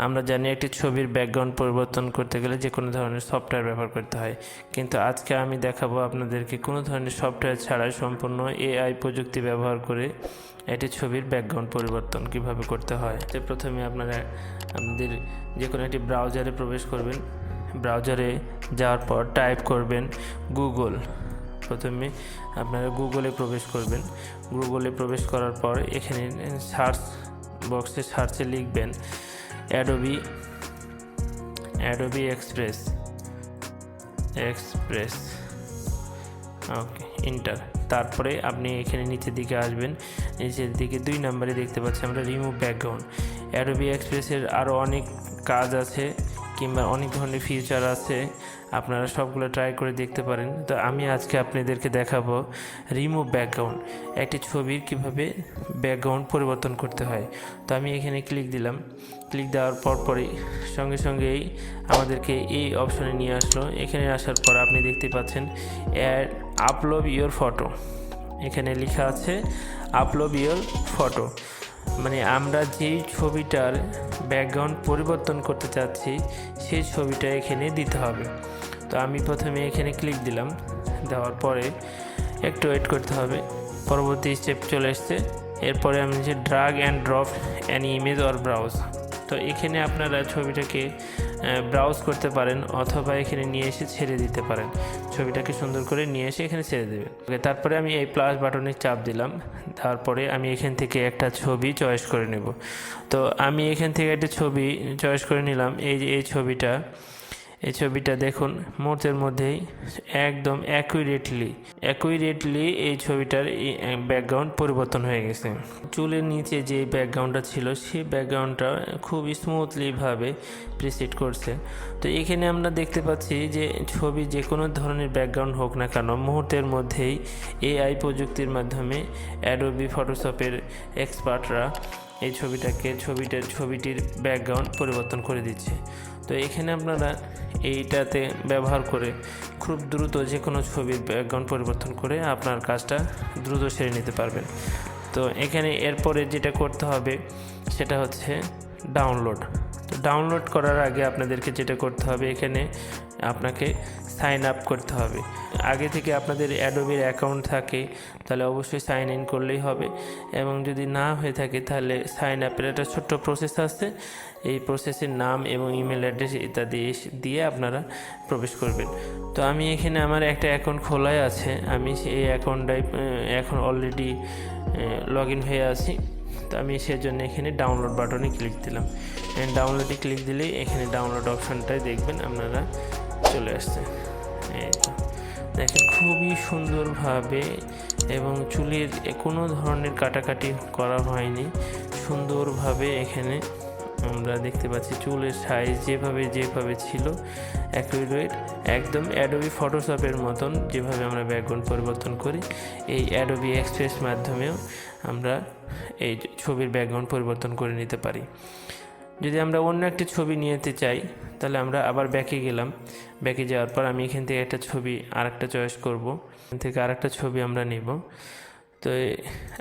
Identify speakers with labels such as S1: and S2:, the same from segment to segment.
S1: আমরা জানি একটি ছবির ব্যাকগ্রাউন্ড পরিবর্তন করতে গেলে যে কোনো ধরনের সফটওয়্যার ব্যবহার করতে হয়, কিন্তু আজকে আমি দেখাবো আপনাদেরকে কোনো ধরনের সফটওয়্যার ছাড়াই সম্পূর্ণ এআই প্রযুক্তি ব্যবহার করে একটি ছবির ব্যাকগ্রাউন্ড পরিবর্তন কিভাবে করতে হয়। তো প্রথমে আপনারা আপনাদের যে কোনো একটি ব্রাউজারে প্রবেশ করবেন। ব্রাউজারে যাওয়ার পর টাইপ করবেন গুগল। প্রথমে আপনারা গুগলে প্রবেশ করবেন। গুগলে প্রবেশ করার পর এখানে সার্চ বক্সে সার্চে লিখবেন অ্যাডোবি এক্সপ্রেস। ওকে, ইন্টার। তারপরে আপনি এখানে নিচের দিকে আসবেন। নিচের দিকে 2 নম্বরে দেখতে পাচ্ছি আমরা রিমুভ ব্যাকগ্রাউন্ড। অ্যাডোবি এক্সপ্রেসের আরও অনেক কাজ আছে কিংবা অনেক ধরনের ফিচার আছে, আপনারা সবগুলো ট্রাই করে দেখতে পারেন। তো আমি আজকে আপনাদেরকে দেখাবো রিমুভ ব্যাকগ্রাউন্ড, একটি ছবির কিভাবে ব্যাকগ্রাউন্ড পরিবর্তন করতে হয়। তো আমি এখানে ক্লিক দিলাম। ক্লিক দেওয়ার পরই সঙ্গে সঙ্গেই আমাদেরকে এই অপশনে নিয়ে আসলো। এখানে আসার পর আপনি দেখতে পাচ্ছেন আপলোড ইওর ফটো। এখানে লেখা আছে আপলোড ইওর ফটো, মানে আমরা যেই ছবিটার ব্যাকগ্রাউন্ড পরিবর্তন করতে চাচ্ছি সেই ছবিটা এখানে দিতে হবে। তো আমি প্রথমে এখানে ক্লিক দিলাম। দেওয়ার পরে একটু ওয়েট করতে হবে, পরবর্তী স্টেপ চলে এসছে। এরপরে আমি যে drug and drop an image or browse. তো এখানে আপনারা ছবিটাকে ব্রাউজ করতে পারেন অথবা এখানে নিয়ে এসে ছেড়ে দিতে পারেন। ছবিটাকে সুন্দর করে নিয়ে এসে এখানে ছেড়ে দেবেন। তারপরে আমি এই প্লাস বাটনে চাপ দিলাম। তারপরে আমি এখান থেকে একটা ছবি চয়েস করে নেব। তো আমি এখান থেকে একটা ছবি চয়েস করে নিলাম। এই যে এই ছবিটা দেখুন মুহূর্তের মধ্যেই একদম অ্যাকুরেটলি এই ছবিটার ব্যাকগ্রাউন্ড পরিবর্তন হয়ে গেছে। চুলের নিচে যে ব্যাকগ্রাউন্ডটা ছিল সেই ব্যাকগ্রাউন্ডটা খুব স্মুথলিভাবে প্রিসেট করছে। তো এখানে আমরা দেখতে পাচ্ছি যে ছবি যে কোনো ধরনের ব্যাকগ্রাউন্ড হোক না কেন মুহূর্তের মধ্যেই এআই প্রযুক্তির মাধ্যমে অ্যাডোবি ফটোশপের এক্সপার্টরা এই ছবিটির ব্যাকগ্রাউন্ড পরিবর্তন করে দিচ্ছে। তো এখানে আপনারা এইটাতে ব্যবহার করে খুব দ্রুত যে কোনো ছবির ব্যাকগ্রাউন্ড পরিবর্তন করে আপনার কাজটা দ্রুত সেরে নিতে পারবেন। তো এখানে এরপরে যেটা করতে হবে সেটা হচ্ছে ডাউনলোড। তো ডাউনলোড করার আগে আপনাদেরকে যেটা করতে হবে, এখানে আপনাকে সাইন আপ করতে হবে। আগে থেকে আপনাদের অ্যাডোবির অ্যাকাউন্ট থাকে তাহলে অবশ্যই সাইন ইন করলেই হবে, এবং যদি না হয়ে থাকে তাহলে সাইন আপের একটা ছোট্ট প্রসেস আছে। এই প্রসেসের নাম এবং ইমেল অ্যাড্রেস ইত্যাদি দিয়ে আপনারা প্রবেশ করবেন। তো আমি এখানে আমার একটা অ্যাকাউন্ট খোলাই আছে, আমি সেই অ্যাকাউন্টটাই এখন অলরেডি লগ ইন হয়ে আছি। তো আমি সেজন্য এখানে ডাউনলোড বাটনে ক্লিক দিলাম। ডাউনলোডে ক্লিক দিলেই এখানে ডাউনলোড অপশানটাই দেখবেন আপনারা চলে আসছে। এই তো দেখেন খুবই সুন্দরভাবে, এবং চুলের কোনো ধরনের কাটাকাটি করা হয়নি, সুন্দরভাবে এখানে আমরা দেখতে পাচ্ছি চুলের সাইজ যেভাবে ছিল অ্যাকুরেট, একদম অ্যাডোবি ফটোশপের মতন যেভাবে আমরা ব্যাকগ্রাউন্ড পরিবর্তন করি এই অ্যাডোবি এক্সপ্রেস মাধ্যমেও আমরা এই ছবির ব্যাকগ্রাউন্ড পরিবর্তন করে নিতে পারি। যদি আমরা অন্য একটি ছবি নিতে চাই তাহলে আমরা আবার ব্যাকে গেলাম। ব্যাকে যাওয়ার পর আমি এখান থেকে একটা ছবি আরেকটা চয়েস করব, এখান থেকে আরেকটা ছবি আমরা নেব। তো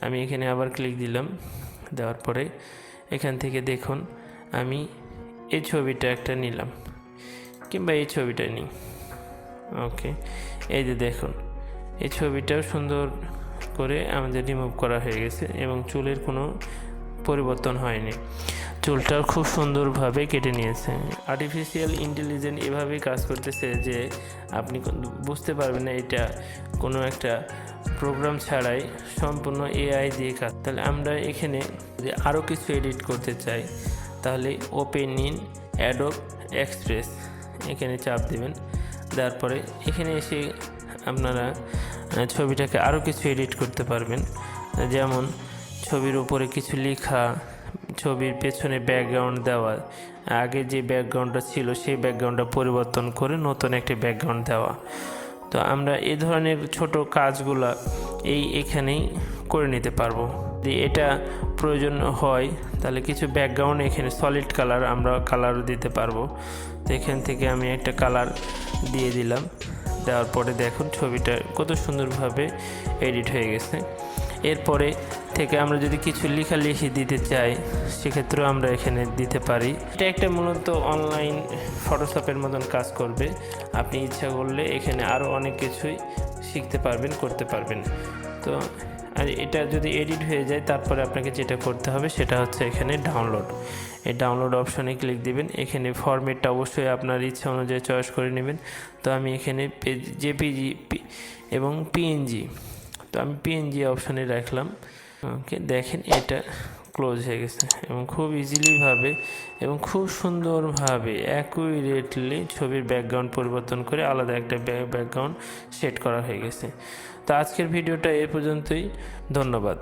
S1: আমি এখানে আবার ক্লিক দিলাম। দেওয়ার পরে এখান থেকে দেখুন আমি এই ছবিটা একটা নিলাম কিংবা এই ছবিটা নিই। ওকে, এই যে দেখুন এই ছবিটাও সুন্দর করে আমাদের রিমুভ করা হয়ে গেছে এবং চুলের কোনো পরিবর্তন হয়নি, চুলটাও খুব সুন্দরভাবে কেটে নিয়েছে। আর্টিফিশিয়াল ইন্টেলিজেন্স এভাবেই কাজ করতেছে যে আপনি বুঝতে পারবেন না এটা কোনো একটা প্রোগ্রাম ছাড়াই সম্পূর্ণ এআই দিয়ে কাজ। তাহলে আমরা এখানে যদি আরও কিছু এডিট করতে চাই তাহলে ওপেন ইন অ্যাডোব এক্সপ্রেস এখানে চাপ দেবেন। দেওয়ার পরে এখানে এসে আপনারা ছবিটাকে আরও কিছু এডিট করতে পারবেন, যেমন ছবির উপরে কিছু লেখা, ছবির পেছনে ব্যাকগ্রাউন্ড দেওয়া, আগে যে ব্যাকগ্রাউন্ডটা ছিল সেই ব্যাকগ্রাউন্ডটা পরিবর্তন করে নতুন একটি ব্যাকগ্রাউন্ড দেওয়া। তো আমরা এই ধরনের ছোট কাজগুলো এখানেই করে নিতে পারবো। যদি এটা প্রয়োজন হয় তাহলে কিছু ব্যাকগ্রাউন্ড এখানে সলিড কালার আমরা কালারও দিতে পারবো। তো এখান থেকে আমি একটা কালার দিয়ে দিলাম। দেওয়ার পরে দেখুন ছবিটা কত সুন্দরভাবে এডিট হয়ে গেছে। এরপরে থেকে আমরা যদি কিছু লেখালেখি দিতে চাই সেক্ষেত্রেও আমরা এখানে দিতে পারি। এটা একটা মূলত অনলাইন ফটোশপের মতন কাজ করবে। আপনি ইচ্ছা করলে এখানে আরও অনেক কিছুই শিখতে পারবেন, করতে পারবেন। তো আর এটা যদি এডিট হয়ে যায় তারপরে আপনাকে যেটা করতে হবে সেটা হচ্ছে এখানে ডাউনলোড। এই ডাউনলোড অপশনে ক্লিক দিবেন। এখানে ফরম্যাটটা অবশ্যই আপনার ইচ্ছা অনুযায়ী চয়েস করে নেবেন। তো আমি এখানে জেপিজি এবং পিএনজি, তো আমি পিএনজি অপশনে রাখলাম। ওকে, দেখেন এটা ক্লোজ হয়ে গেছে এবং খুব ইজিলিভাবে এবং খুব সুন্দরভাবে অ্যাকুরেটলি ছবির ব্যাকগ্রাউন্ড পরিবর্তন করে আলাদা একটা ব্যাকগ্রাউন্ড সেট করা হয়ে গেছে। তো আজকের ভিডিওটা এ পর্যন্তই। ধন্যবাদ।